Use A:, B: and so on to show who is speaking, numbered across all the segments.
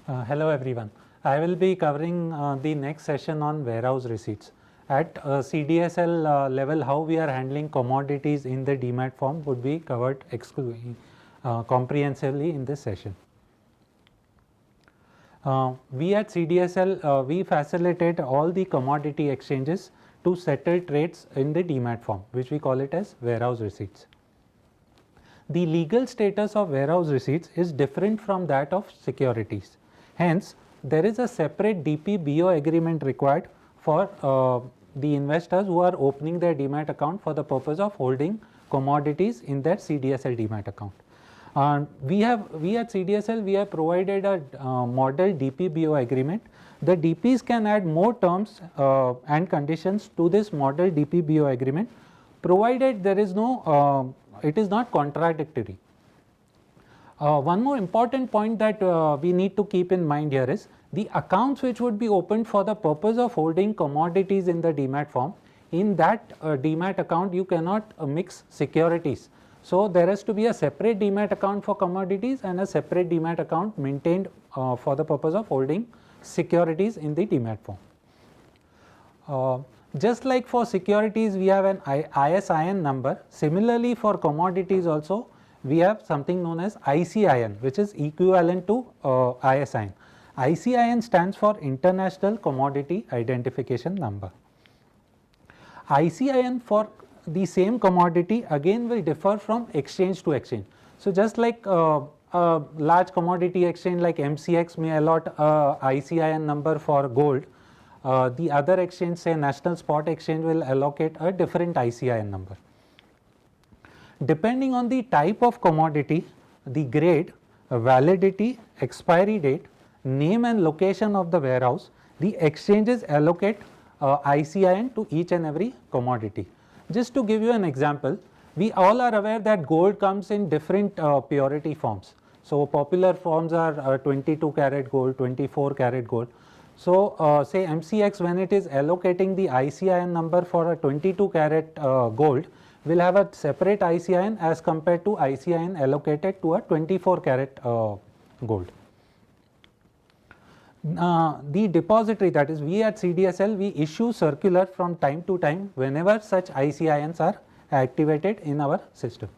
A: Hello everyone. I will be covering the next session on warehouse receipts. At CDSL level, how we are handling commodities in the DMAT form would be covered comprehensively in this session. We at CDSL, we facilitate all the commodity exchanges to settle trades in the DMAT form, which we call it as warehouse receipts. The legal status of warehouse receipts is different from that of securities. Hence, there is a separate DP-BO agreement required for the investors who are opening their DMAT account for the purpose of holding commodities in their CDSL DMAT account. We at CDSL, we have provided a model DP-BO agreement. The DPs can add more terms and conditions to this model DP-BO agreement, provided there is no it is not contradictory. One more important point that we need to keep in mind here is the accounts which would be opened for the purpose of holding commodities in the DMAT form. In that DMAT account, you cannot mix securities. So, there has to be a separate DMAT account for commodities and a separate DMAT account maintained for the purpose of holding securities in the DMAT form. Just like for securities, we have an ISIN number. Similarly, for commodities also, we have something known as ICIN, which is equivalent to ISIN. ICIN stands for International Commodity Identification Number. ICIN for the same commodity again will differ from exchange to exchange. So, just like a large commodity exchange like MCX may allot a ICIN number for gold, the other exchange, say National Spot Exchange, will allocate a different ICIN number. Depending on the type of commodity, the grade, validity, expiry date, name and location of the warehouse, the exchanges allocate ICIN to each and every commodity. Just to give you an example, we all are aware that gold comes in different purity forms. So, popular forms are 22 karat gold, 24 karat gold. So, say MCX, when it is allocating the ICIN number for a 22 karat gold, will have a separate ICIN as compared to ICIN allocated to a 24 karat gold. The depository, that is we at CDSL, we issue circular from time to time whenever such ICINs are activated in our system.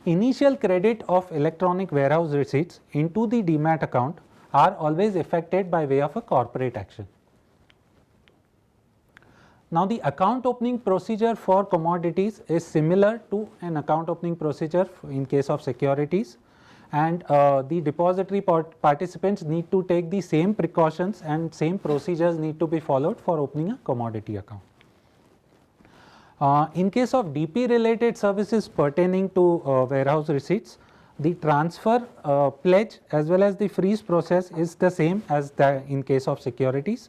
A: Initial credit of electronic warehouse receipts into the DMAT account are always effected by way of a corporate action. Now, the account opening procedure for commodities is similar to an account opening procedure in case of securities, and the depository participants need to take the same precautions and same procedures need to be followed for opening a commodity account. In case of DP related services pertaining to warehouse receipts, the transfer, pledge as well as the freeze process is the same as in case of securities.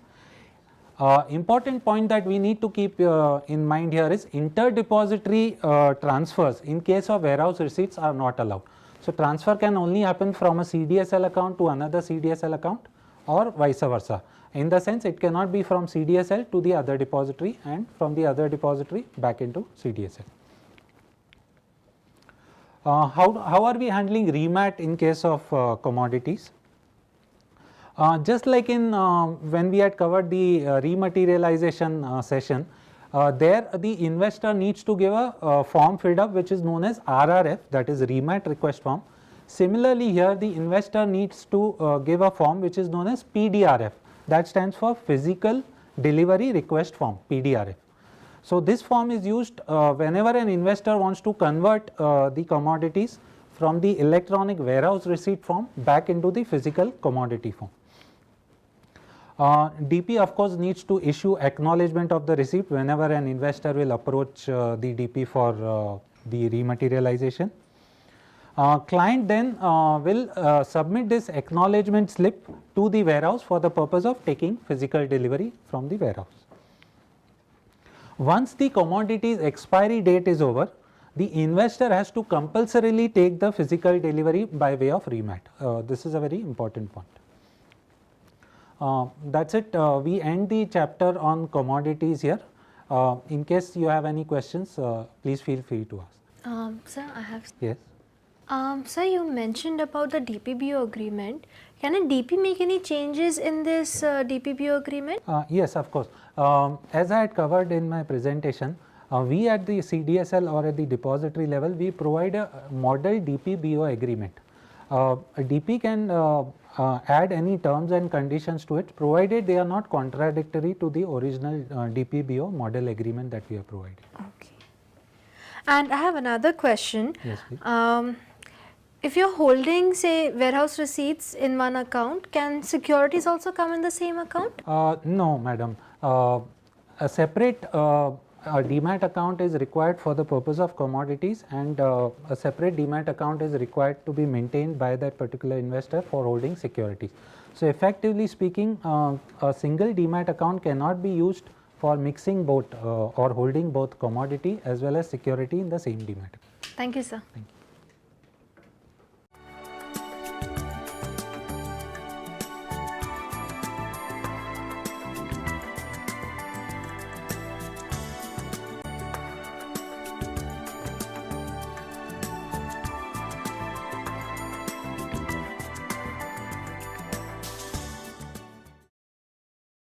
A: Important point that we need to keep in mind here is interdepository transfers in case of warehouse receipts are not allowed. So, transfer can only happen from a CDSL account to another CDSL account or vice versa. In the sense, it cannot be from CDSL to the other depository and from the other depository back into CDSL. How are we handling remat in case of commodities? Just like in when we had covered the rematerialization session, there the investor needs to give a form filled up which is known as RRF, that is remat request form. Similarly, here the investor needs to give a form which is known as PDRF, that stands for Physical Delivery Request Form, PDRF. So, this form is used whenever an investor wants to convert the commodities from the electronic warehouse receipt form back into the physical commodity form. DP of course needs to issue acknowledgement of the receipt whenever an investor will approach the DP for the rematerialization. Client then will submit this acknowledgement slip to the warehouse for the purpose of taking physical delivery from the warehouse. Once the commodity's expiry date is over, the investor has to compulsorily take the physical delivery by way of remat. This is a very important point. That is it. We end the chapter on commodities here. In case you have any questions, please feel free to ask.
B: Sir, I have.
A: Yes.
B: Sir, you mentioned about the DPBO agreement. Can a DP make any changes in this DPBO agreement?
A: Yes, of course. As I had covered in my presentation, we at the CDSL or at the depository level, we provide a model DPBO agreement. A DP can add any terms and conditions to it, provided they are not contradictory to the original DPBO model agreement that we have provided.
B: Okay. And I have another question.
A: Yes, please.
B: If you're holding, say, warehouse receipts in one account, can securities also come in the same account?
A: No, madam. A separate demat account is required for the purpose of commodities, and a separate demat account is required to be maintained by that particular investor for holding securities. So, effectively speaking, a single demat account cannot be used for mixing both or holding both commodity as well as security in the same demat.
B: Thank you, sir.
A: Thank you.